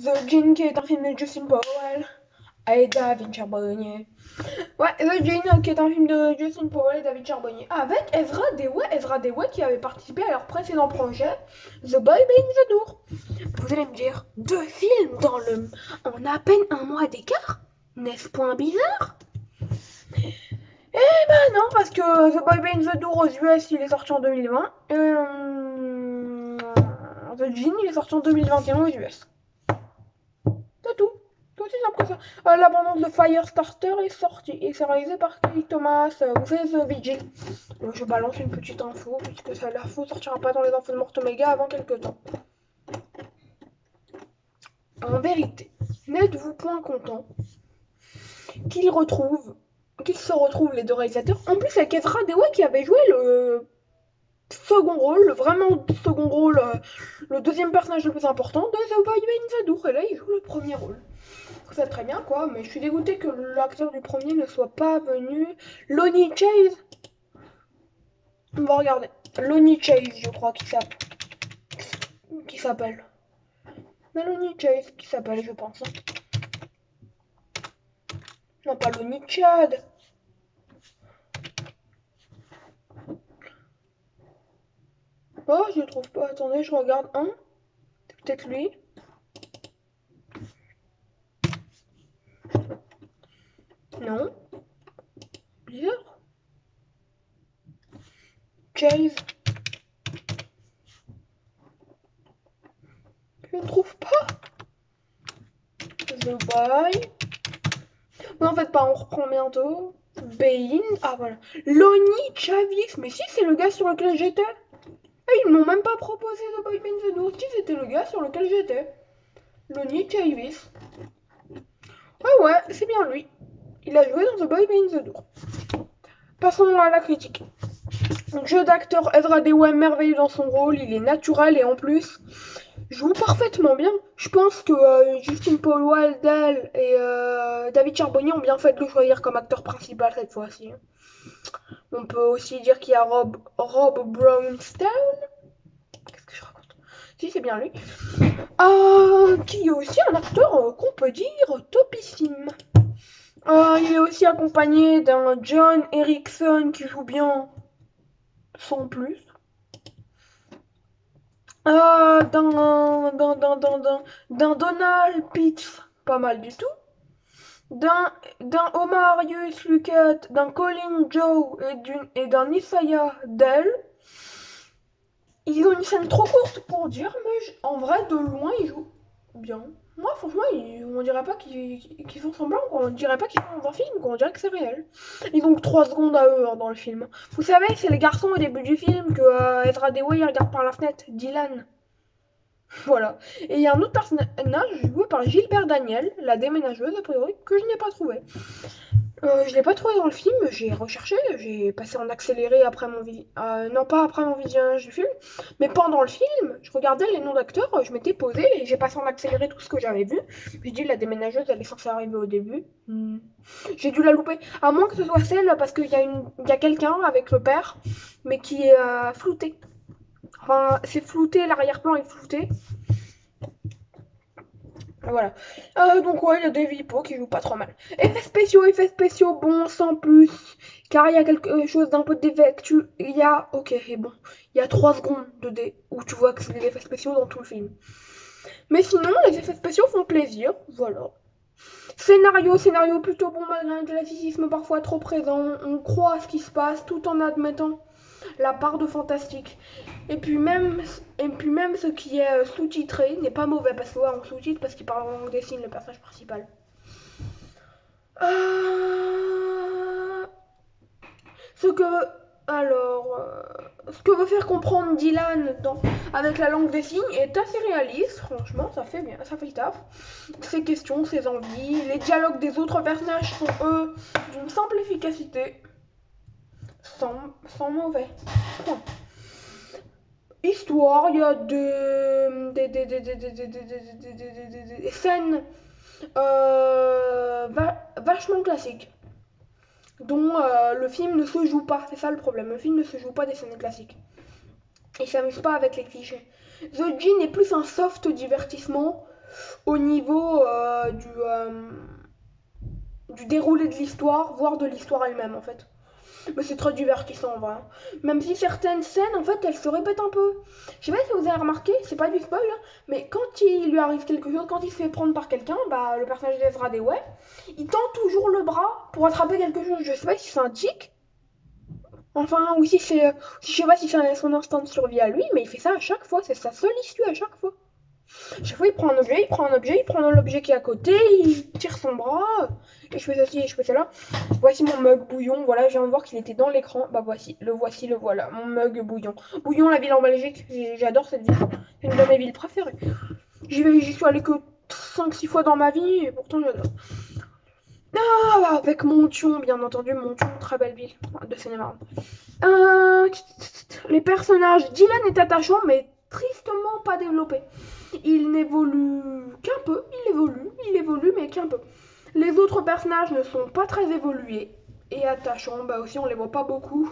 The Gin qui est un film de Justin Powell et David Charbonnier. Ouais, The Gin qui est un film de Justin Powell et David Charbonnier avec Ezra Dewey qui avait participé à leur précédent projet The Boy Behind the Door. Vous allez me dire, 2 films en à peine un mois d'écart? N'est-ce point bizarre? Eh ben non, parce que The Boy Behind the Door aux US il est sorti en 2020 et The Gin il est sorti en 2021 aux US. C'est tout. C'est aussi simple que ça. L'abondance de Firestarter est sortie et c'est réalisé par Kelly Thomas, vous savez The Vigil. Donc je balance une petite info puisque ça l'info sortira pas dans les infos de Mortomega avant quelques temps. En vérité, n'êtes-vous point content qu'ils se retrouvent les 2 réalisateurs, en plus avec Ezra Dewey qui avait joué le second rôle, vraiment second rôle, le deuxième personnage le plus important de The Boy Behind the Door, et là il joue le premier rôle. C'est très bien quoi, mais je suis dégoûtée que l'acteur du premier ne soit pas venu. Lonnie Chase. On va regarder. Lonnie Chase, je crois qu'il s'appelle. Lonnie Chase qui s'appelle, je pense. Non, pas Lonnie Chad. Oh, je le trouve pas. Attendez, je regarde un. C'est peut-être lui. Non. Bizarre. Chase. Je ne trouve pas. The Boy. Non, en fait, pas, on reprend bientôt. Bein. Ah, voilà. Lonnie Chavis. Mais si, c'est le gars sur lequel j'étais. Et ils m'ont même pas proposé The Boy Behind the Door. Si, c'était le gars sur lequel j'étais. Lonnie Chavis. Ah ouais, c'est bien lui. Il a joué dans The Boy Behind the Door. Passons à la critique. Jeu d'acteur, Ezra Dewey merveilleux dans son rôle, il est naturel et en plus joue parfaitement bien. Je pense que Justin Powell et David Charbonnier ont bien fait de le choisir comme acteur principal cette fois-ci. On peut aussi dire qu'il y a Rob Brownstone. Qu'est-ce que je raconte? Si, c'est bien lui. Qui est aussi un acteur qu'on peut dire topissime. Il est aussi accompagné d'un John Erickson qui joue bien sans plus. D'un Donald Pitts, pas mal du tout. D'un Omarius Luckett, d'un Colin Joe et d'un Isaiah Dell. Ils ont une scène trop courte pour dire, mais en vrai, de loin, ils jouent bien. Moi, franchement, on dirait pas qu'ils font semblant, quoi. On dirait pas qu'ils sont dans un film, quoi. On dirait que c'est réel. Ils ont que 3 secondes à eux dans le film. Vous savez, c'est les garçons au début du film que Ezra Dewey regarde par la fenêtre, Dylan. Voilà. Et il y a un autre personnage joué par Gilbert Daniel, la déménageuse, a priori, que je n'ai pas trouvé. Je l'ai pas trouvé dans le film, j'ai recherché, j'ai passé en accéléré après non pas après mon visionnage du film, mais pendant le film, je regardais les noms d'acteurs, je m'étais posée et j'ai passé en accéléré tout ce que j'avais vu. J'ai dit la déménageuse elle est censée arriver au début. J'ai dû la louper, à moins que ce soit celle parce qu'il y a quelqu'un avec le père, mais qui est flouté. Enfin, c'est flouté, l'arrière-plan est flouté. Voilà. Donc ouais, il y a des Vipo qui jouent pas trop mal. Effets spéciaux, bon, sans plus. Car il y a quelque chose d'un peu défectueux. Il y a, ok, et bon, il y a 3 secondes où tu vois que c'est des effets spéciaux dans tout le film. Mais sinon, les effets spéciaux font plaisir, voilà. Scénario plutôt bon malgré un classicisme parfois trop présent. On croit à ce qui se passe tout en admettant la part de fantastique. Et puis même ce qui est sous-titré n'est pas mauvais parce que on sous-titre parce qu'il parle en langue des signes le personnage principal. Ce que veut faire comprendre Dylan avec la langue des signes est assez réaliste, franchement, ça fait bien, ça fait le taf. Ses questions, ses envies, les dialogues des autres personnages sont eux d'une simple efficacité, sans mauvais. Point. Histoire, il y a des scènes vachement classiques dont le film ne se joue pas. C'est ça le problème, le film ne se joue pas des scènes classiques. Il s'amuse pas avec les clichés. The Gin est plus un soft divertissement au niveau du déroulé de l'histoire, voire de l'histoire elle-même en fait. Mais c'est très divertissant en vrai. Même si certaines scènes en fait elles se répètent un peu. Je sais pas si vous avez remarqué, c'est pas du spoil, hein, mais quand il lui arrive quelque chose, quand il se fait prendre par quelqu'un, bah le personnage d'Ezra Dewey, il tend toujours le bras pour attraper quelque chose. Je sais pas si c'est un tic. Enfin, ou si c'est. Je sais pas si c'est son instinct de survie à lui, mais il fait ça à chaque fois, c'est sa seule issue à chaque fois. Chaque fois, il prend un objet, il prend un objet, il prend l'objet qui est à côté, il tire son bras, et je fais ceci, et je fais cela. Voici mon mug bouillon, voilà, je viens de voir qu'il était dans l'écran. Bah voici, le voilà, mon mug bouillon. Bouillon, la ville en Belgique, j'adore cette ville, c'est une de mes villes préférées. J'y suis allé que 5-6 fois dans ma vie, et pourtant j'adore. Ah, avec Montion, bien entendu, Montion, très belle ville de Seine-et-Marne. Les personnages, Dylan est attachant, mais tristement pas développé. Il n'évolue qu'un peu, il évolue, mais qu'un peu. Les autres personnages ne sont pas très évolués et attachants, bah aussi on les voit pas beaucoup.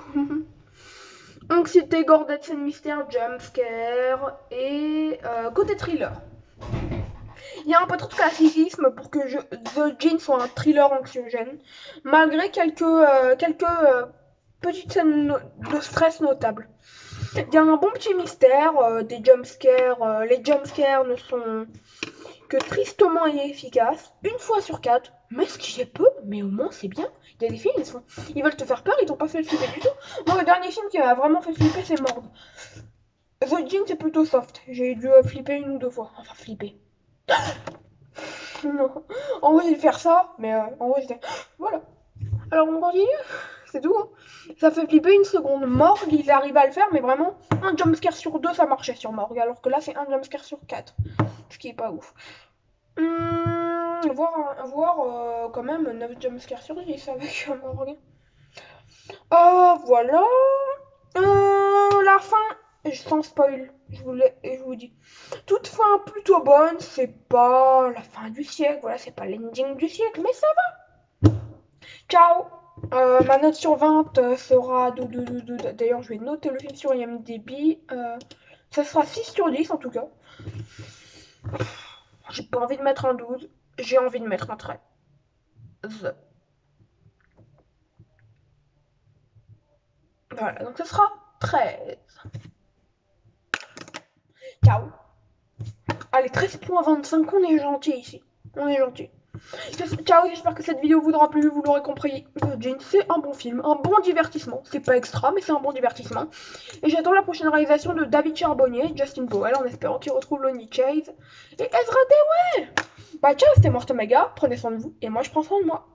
Anxiété, gordette, scène mystère, jumpscare et côté thriller. Il y a un peu trop de classicisme pour que The Gin soit un thriller anxiogène, malgré quelques petites scènes de stress notables. Il y a un bon petit mystère, des jumpscares. Les jumpscares ne sont que tristement inefficaces, une fois sur 4. Mais ce qui est peu, mais au moins c'est bien. Il y a des films, ils veulent te faire peur, ils t'ont pas fait flipper du tout. Moi, le dernier film qui m'a vraiment fait flipper, c'est Morgue. The Gin, c'est plutôt soft. J'ai dû flipper une ou deux fois. Enfin, flipper. Non. En vrai, j'ai faire ça, mais en vrai, j'étais. Voilà. Alors, on continue. C'est tout. Hein. Ça fait flipper une seconde. Morgue, ils arrivent à le faire, mais vraiment, un jumpscare sur 2, ça marchait sur Morgue. Alors que là, c'est un jumpscare sur 4. Ce qui est pas ouf. Voir quand même 9 jumpscares sur 10 avec Morgue. Voilà. La fin, sans spoil, je vous dis. Toute fin plutôt bonne, c'est pas la fin du siècle, voilà, c'est pas l'ending du siècle, mais ça va. Ciao. Ma note sur 20 sera d'ailleurs je vais noter le film sur IMDb. Ça sera 6 sur 10 en tout cas. J'ai pas envie de mettre un 12, j'ai envie de mettre un 13. Voilà, donc ce sera 13. Ciao. Allez, 13.25, on est gentil ici. On est gentil. Ciao, j'espère que cette vidéo vous aura plu, vous l'aurez compris. The Gin, c'est un bon film, un bon divertissement. C'est pas extra, mais c'est un bon divertissement. Et j'attends la prochaine réalisation de David Charbonnier et Justin Powell en espérant qu'il retrouve Lonnie Chase et Ezra Dewey. Bah ciao, c'était Morte Mega, prenez soin de vous, et moi je prends soin de moi.